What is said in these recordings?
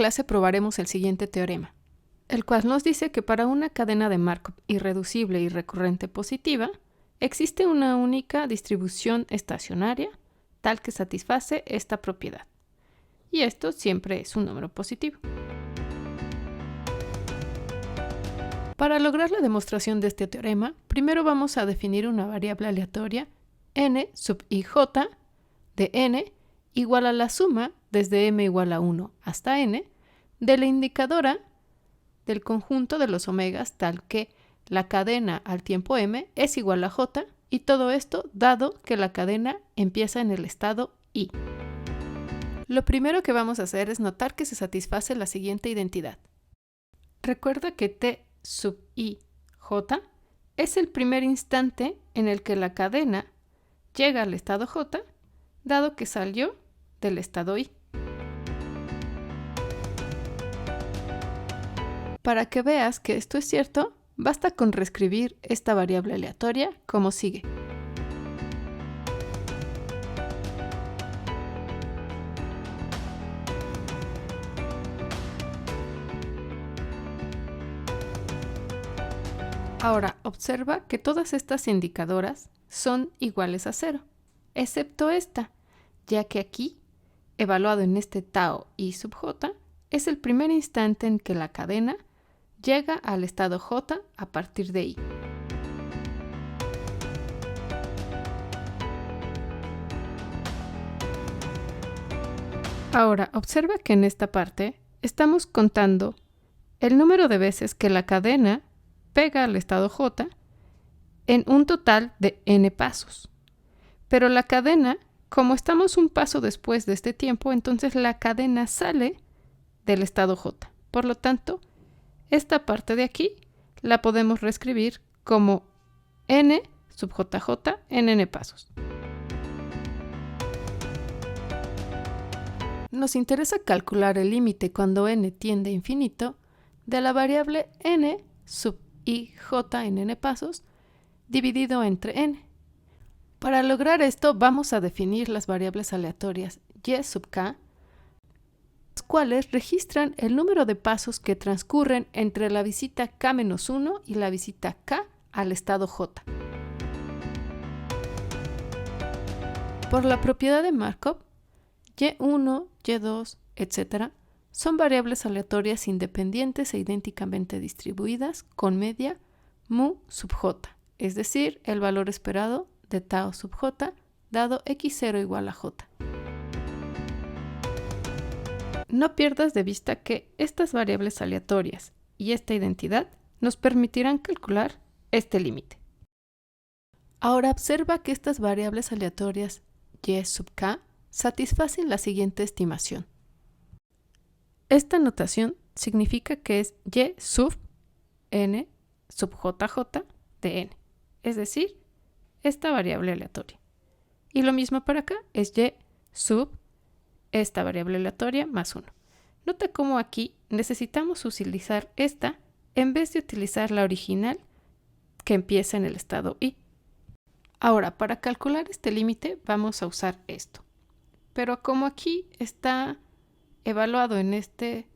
clase probaremos el siguiente teorema, el cual nos dice que para una cadena de Markov irreducible y recurrente positiva, existe una única distribución estacionaria tal que satisface esta propiedad. Y esto siempre es un número positivo. Para lograr la demostración de este teorema, primero vamos a definir una variable aleatoria n sub ij de n igual a la suma desde m igual a 1 hasta n de la indicadora del conjunto de los omegas tal que la cadena al tiempo m es igual a j y todo esto dado que la cadena empieza en el estado i. Lo primero que vamos a hacer es notar que se satisface la siguiente identidad. Recuerda que t sub i j es el primer instante en el que la cadena llega al estado j, dado que salió del estado i. Para que veas que esto es cierto, basta con reescribir esta variable aleatoria como sigue. Ahora, observa que todas estas indicadoras son iguales a 0, excepto esta, ya que aquí, evaluado en este tau i sub j, es el primer instante en que la cadena llega al estado j a partir de i. Ahora, observa que en esta parte estamos contando el número de veces que la cadena pega al estado j en un total de n pasos. Pero la cadena, como estamos un paso después de este tiempo, entonces la cadena sale del estado j. Por lo tanto, esta parte de aquí la podemos reescribir como n sub jj en n pasos. Nos interesa calcular el límite cuando n tiende a infinito de la variable n sub ij en n pasos dividido entre n. Para lograr esto vamos a definir las variables aleatorias y sub k, las cuales registran el número de pasos que transcurren entre la visita k-1 y la visita k al estado j. Por la propiedad de Markov, y1, y2, etc. son variables aleatorias independientes e idénticamente distribuidas con media mu sub j, es decir, el valor esperado de tau sub j dado x0 igual a j. No pierdas de vista que estas variables aleatorias y esta identidad nos permitirán calcular este límite. Ahora observa que estas variables aleatorias y sub k satisfacen la siguiente estimación. Esta notación significa que es y sub n sub jj de n, es decir, esta variable aleatoria. Y lo mismo para acá, es y sub esta variable aleatoria más 1. Nota cómo aquí necesitamos utilizar esta en vez de utilizar la original que empieza en el estado i. Ahora, para calcular este límite vamos a usar esto. Pero como aquí está evaluado en este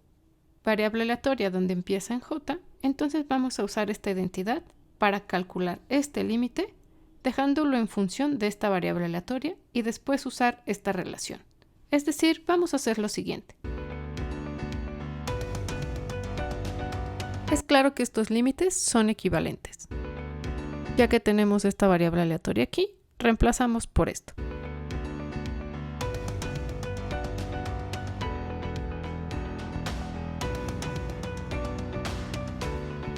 variable aleatoria donde empieza en j, entonces vamos a usar esta identidad para calcular este límite, dejándolo en función de esta variable aleatoria y después usar esta relación. Es decir, vamos a hacer lo siguiente. Es claro que estos límites son equivalentes. Ya que tenemos esta variable aleatoria aquí, reemplazamos por esto.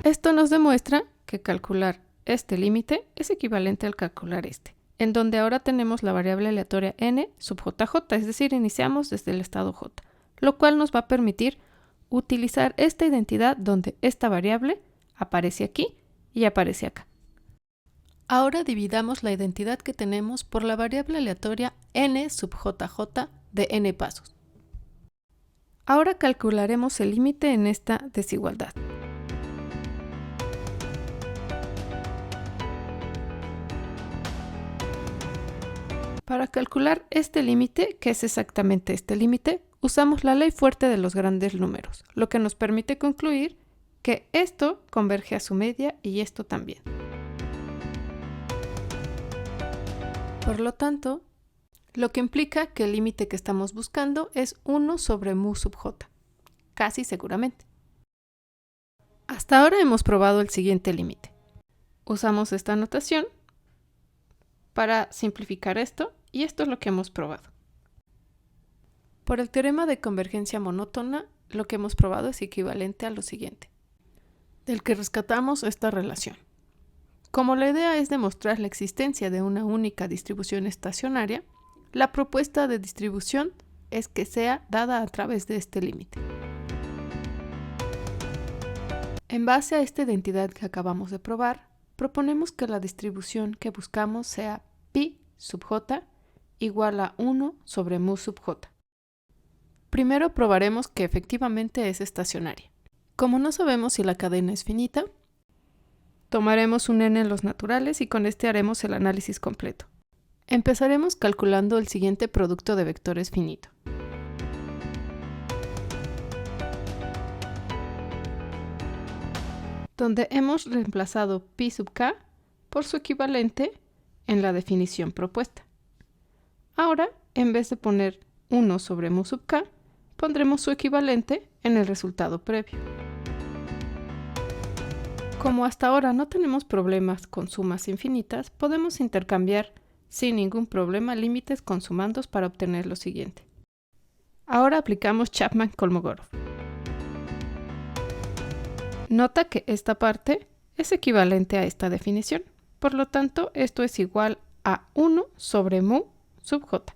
Esto nos demuestra que calcular este límite es equivalente al calcular este, en donde ahora tenemos la variable aleatoria n sub jj, es decir, iniciamos desde el estado j, lo cual nos va a permitir utilizar esta identidad donde esta variable aparece aquí y aparece acá. Ahora dividamos la identidad que tenemos por la variable aleatoria n sub jj de n pasos. Ahora calcularemos el límite en esta desigualdad. Para calcular este límite, que es exactamente este límite, usamos la ley fuerte de los grandes números, lo que nos permite concluir que esto converge a su media y esto también. Por lo tanto, lo que implica que el límite que estamos buscando es 1 sobre mu sub j, casi seguramente. Hasta ahora hemos probado el siguiente límite. Usamos esta notación para simplificar esto y esto es lo que hemos probado. Por el teorema de convergencia monótona, lo que hemos probado es equivalente a lo siguiente, del que rescatamos esta relación. Como la idea es demostrar la existencia de una única distribución estacionaria, la propuesta de distribución es que sea dada a través de este límite. En base a esta identidad que acabamos de probar, proponemos que la distribución que buscamos sea pi sub j igual a 1 sobre mu sub j. Primero probaremos que efectivamente es estacionaria. Como no sabemos si la cadena es finita, tomaremos un n en los naturales y con este haremos el análisis completo. Empezaremos calculando el siguiente producto de vectores finito. Donde hemos reemplazado pi sub k por su equivalente en la definición propuesta. Ahora, en vez de poner 1 sobre mu sub k, pondremos su equivalente en el resultado previo. Como hasta ahora no tenemos problemas con sumas infinitas, podemos intercambiar sin ningún problema límites con sumandos para obtener lo siguiente. Ahora aplicamos Chapman-Kolmogorov. Nota que esta parte es equivalente a esta definición, por lo tanto esto es igual a 1 sobre mu sub j.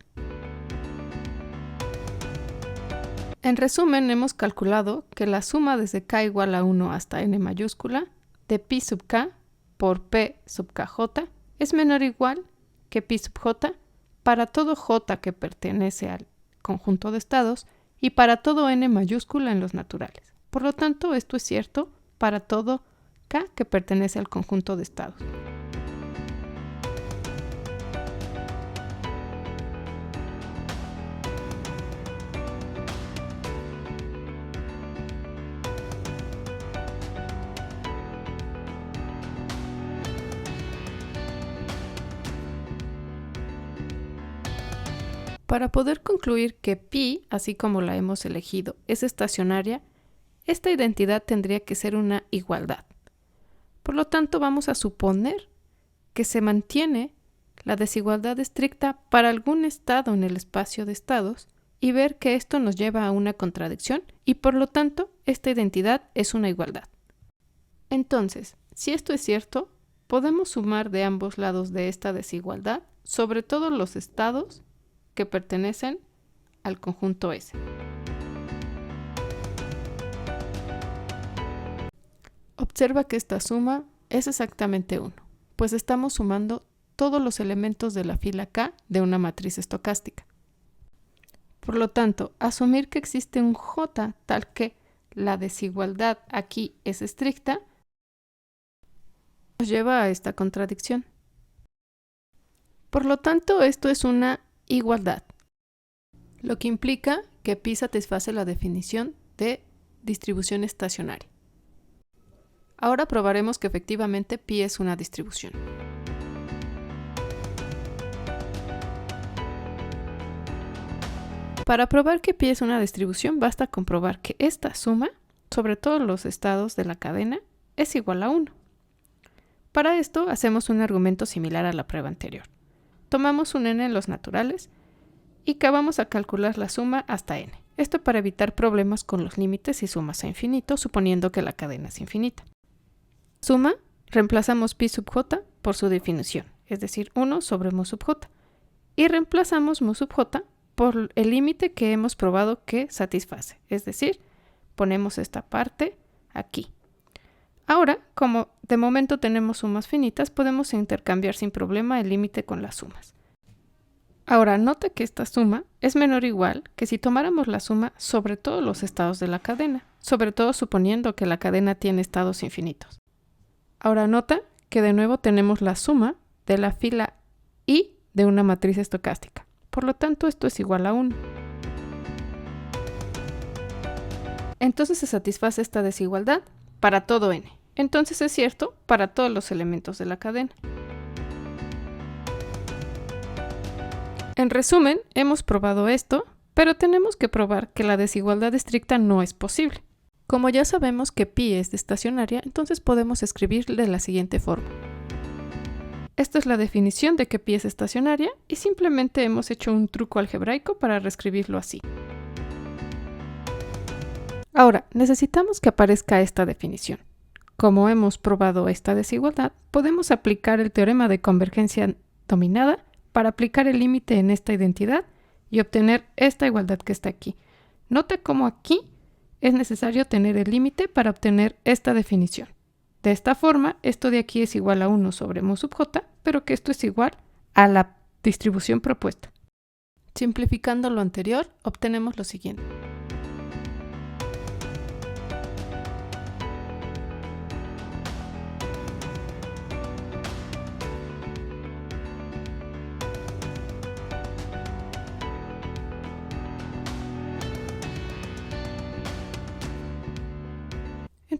En resumen, hemos calculado que la suma desde k igual a 1 hasta n mayúscula de pi sub k por p sub kj es menor o igual que pi sub j para todo j que pertenece al conjunto de estados y para todo n mayúscula en los naturales. Por lo tanto, esto es cierto para todo k que pertenece al conjunto de estados. Para poder concluir que pi, así como la hemos elegido, es estacionaria, esta identidad tendría que ser una igualdad. Por lo tanto, vamos a suponer que se mantiene la desigualdad estricta para algún estado en el espacio de estados y ver que esto nos lleva a una contradicción y por lo tanto esta identidad es una igualdad. Entonces, si esto es cierto, podemos sumar de ambos lados de esta desigualdad sobre todos los estados que pertenecen al conjunto S. Observa que esta suma es exactamente 1, pues estamos sumando todos los elementos de la fila K de una matriz estocástica. Por lo tanto, asumir que existe un J tal que la desigualdad aquí es estricta nos lleva a esta contradicción. Por lo tanto, esto es una igualdad, lo que implica que pi satisface la definición de distribución estacionaria. Ahora probaremos que efectivamente pi es una distribución. Para probar que pi es una distribución, basta comprobar que esta suma sobre todos los estados de la cadena es igual a 1. Para esto hacemos un argumento similar a la prueba anterior. Tomamos un n en los naturales y acabamos a calcular la suma hasta n. Esto para evitar problemas con los límites y sumas a infinito, suponiendo que la cadena es infinita. Suma, reemplazamos pi sub j por su definición, es decir, 1 sobre mu sub j. Y reemplazamos mu sub j por el límite que hemos probado que satisface, es decir, ponemos esta parte aquí. Ahora, como de momento tenemos sumas finitas, podemos intercambiar sin problema el límite con las sumas. Ahora, nota que esta suma es menor o igual que si tomáramos la suma sobre todos los estados de la cadena, sobre todo suponiendo que la cadena tiene estados infinitos. Ahora nota que de nuevo tenemos la suma de la fila I de una matriz estocástica. Por lo tanto, esto es igual a 1. Entonces se satisface esta desigualdad para todo n. Entonces es cierto para todos los elementos de la cadena. En resumen, hemos probado esto, pero tenemos que probar que la desigualdad estricta no es posible. Como ya sabemos que pi es estacionaria, entonces podemos escribir de la siguiente forma. Esta es la definición de que pi es estacionaria y simplemente hemos hecho un truco algebraico para reescribirlo así. Ahora, necesitamos que aparezca esta definición. Como hemos probado esta desigualdad, podemos aplicar el teorema de convergencia dominada para aplicar el límite en esta identidad y obtener esta igualdad que está aquí. Nota cómo aquí es necesario tener el límite para obtener esta definición. De esta forma, esto de aquí es igual a 1 sobre mu sub j, pero que esto es igual a la distribución propuesta. Simplificando lo anterior, obtenemos lo siguiente.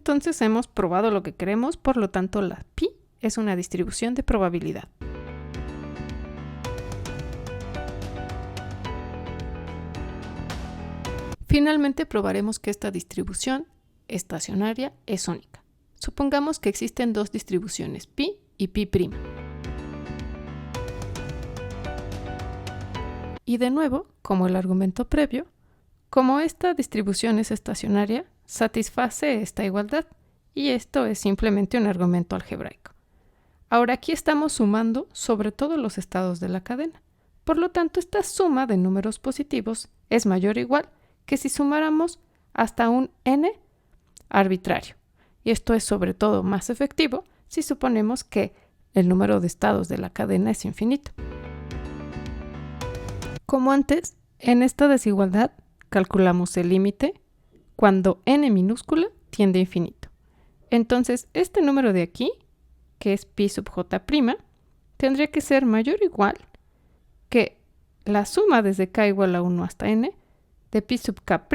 Entonces hemos probado lo que queremos, por lo tanto la pi es una distribución de probabilidad. Finalmente probaremos que esta distribución estacionaria es única. Supongamos que existen dos distribuciones, pi y pi'. Y de nuevo, como el argumento previo, como esta distribución es estacionaria, satisface esta igualdad, y esto es simplemente un argumento algebraico. Ahora aquí estamos sumando sobre todos los estados de la cadena. Por lo tanto, esta suma de números positivos es mayor o igual que si sumáramos hasta un n arbitrario. Y esto es sobre todo más efectivo si suponemos que el número de estados de la cadena es infinito. Como antes, en esta desigualdad calculamos el límite cuando n minúscula tiende a infinito. Entonces, este número de aquí, que es pi sub j', tendría que ser mayor o igual que la suma desde k igual a 1 hasta n de pi sub k',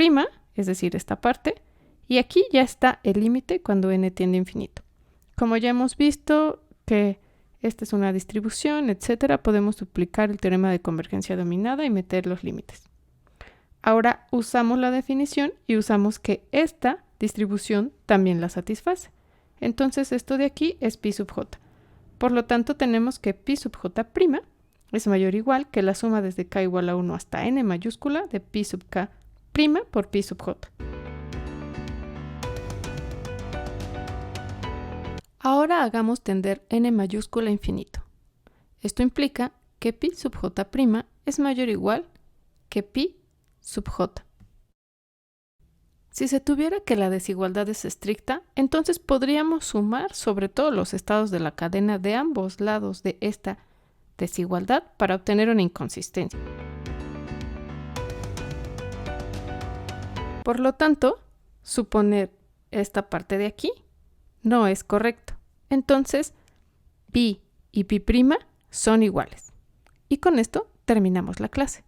es decir, esta parte, y aquí ya está el límite cuando n tiende a infinito. Como ya hemos visto que esta es una distribución, etc., podemos duplicar el teorema de convergencia dominada y meter los límites. Ahora usamos la definición y usamos que esta distribución también la satisface. Entonces esto de aquí es pi sub j. Por lo tanto tenemos que pi sub j' es mayor o igual que la suma desde k igual a 1 hasta n mayúscula de pi sub k' por pi sub j. Ahora hagamos tender n mayúscula a infinito. Esto implica que pi sub j' es mayor o igual que pi sub j. Si se tuviera que la desigualdad es estricta, entonces podríamos sumar sobre todos los estados de la cadena de ambos lados de esta desigualdad para obtener una inconsistencia. Por lo tanto, suponer esta parte de aquí no es correcto. Entonces, pi y pi' son iguales. Y con esto terminamos la clase.